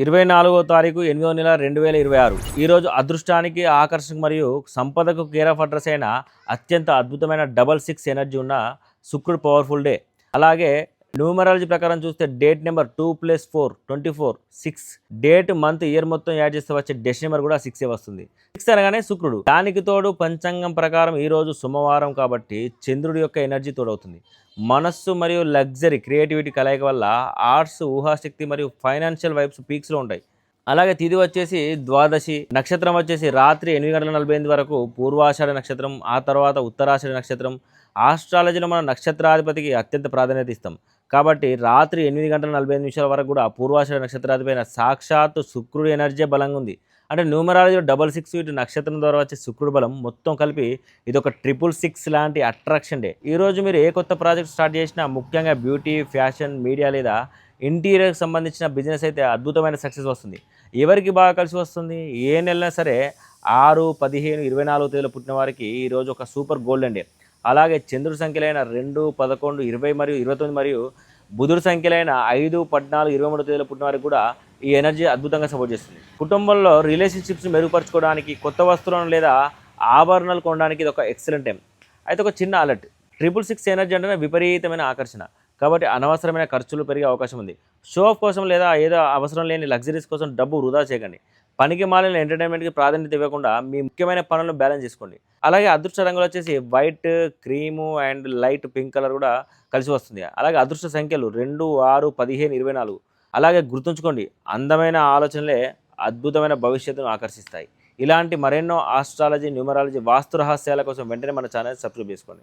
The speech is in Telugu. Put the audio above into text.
24వ తారీఖు 8వ నెల 2026 ఈరోజు అదృష్టానికి ఆకర్షణకు మరియు సంపదకు కేర్ ఆఫ్ అడ్రస్ అయిన అత్యంత అద్భుతమైన 66 ఎనర్జీ ఉన్న శుక్రుడు పవర్ఫుల్ డే. అలాగే న్యూమరాలజీ ప్రకారం చూస్తే date number 2 + 4 24 6 date month year మొత్తం యాడ్ చేస్తే వచ్చే డెస్ నెంబర్ కూడా 6 వస్తుంది. 6 అనగానే శుక్రుడు. దానికి తోడు పంచాంగం ప్రకారం ఈరోజు సోమవారం కాబట్టి చంద్రుడి యొక్క ఎనర్జీ తోడవుతుంది. మనస్సు మరియు లగ్జరీ క్రియేటివిటీ కలయిక వల్ల ఆర్ట్స్, ఊహాశక్తి మరియు ఫైనాన్షియల్ వైబ్స్ పీక్స్లో ఉంటాయి. అలాగే తిథి వచ్చేసి ద్వాదశి, నక్షత్రం వచ్చేసి రాత్రి 8:48 వరకు పూర్వాషాఢ నక్షత్రం, ఆ తర్వాత ఉత్తరాషాఢ నక్షత్రం. ఆస్ట్రాలజీలో మన నక్షత్రాధిపతికి అత్యంత ప్రాధాన్యత ఇస్తాం కాబట్టి రాత్రి 8:45 వరకు కూడా పూర్వాషాఢ నక్షత్రాధిపతి అయిన సాక్షాత్తు శుక్రుడి ఎనర్జీ బలంగా ఉంది. అంటే న్యూమరాలజీలో 66 ఇటు నక్షత్రం ద్వారా వచ్చే శుక్రుడు బలం మొత్తం కలిపి ఇది ఒక 666 లాంటి అట్రాక్షన్ డే. ఈరోజు మీరు ఏ కొత్త ప్రాజెక్ట్ స్టార్ట్ చేసినా, ముఖ్యంగా బ్యూటీ, ఫ్యాషన్, మీడియా లేదా ఇంటీరియర్కి సంబంధించిన బిజినెస్ అయితే అద్భుతమైన సక్సెస్ వస్తుంది. ఎవరికి బాగా కలిసి వస్తుంది? ఏ నెలైనా సరే 6, 15, 24 తేదీలో పుట్టిన వారికి ఈరోజు ఒక సూపర్ గోల్డెన్ డే. అలాగే చంద్రుడి సంఖ్యలైన 2, 11, 20 మరియు 29 మరియు బుధుడి సంఖ్యలైన 5, 14, 23 తేదీలో పుట్టిన వారికి కూడా ఈ ఎనర్జీ అద్భుతంగా సపోర్ట్ చేస్తుంది. కుటుంబంలో రిలేషన్షిప్స్ మెరుగుపరచుకోవడానికి, కొత్త వస్తువులను లేదా ఆభరణాలు కొనడానికి ఇది ఒక ఎక్సలెంట్ టైం. అయితే ఒక చిన్న అలర్ట్, 666 ఎనర్జీ అంటేనే విపరీతమైన ఆకర్షణ కాబట్టి అనవసరమైన ఖర్చులు పెరిగే అవకాశం ఉంది. షో ఆఫ్ కోసం లేదా ఏదో అవసరం లేని లగ్జరీస్ కోసం డబ్బు వృధా చేయకండి. పనికి మాలిన ఎంటర్టైన్మెంట్కి ప్రాధాన్యత ఇవ్వకుండా మీ ముఖ్యమైన పనులను బ్యాలెన్స్ చేసుకోండి. అలాగే అదృష్ట రంగులు వచ్చేసి white, cream and light pink colour కూడా కలిసి వస్తుంది. అలాగే అదృష్ట సంఖ్యలు 2, 6, 15, 24. అలాగే గుర్తుంచుకోండి, అందమైన ఆలోచనలే అద్భుతమైన భవిష్యత్తును ఆకర్షిస్తాయి. ఇలాంటి మరెన్నో ఆస్ట్రాలజీ, న్యూమరాలజీ, వాస్తు రహస్యాల కోసం వెంటనే మన ఛానల్ సబ్స్క్రైబ్ చేసుకోండి.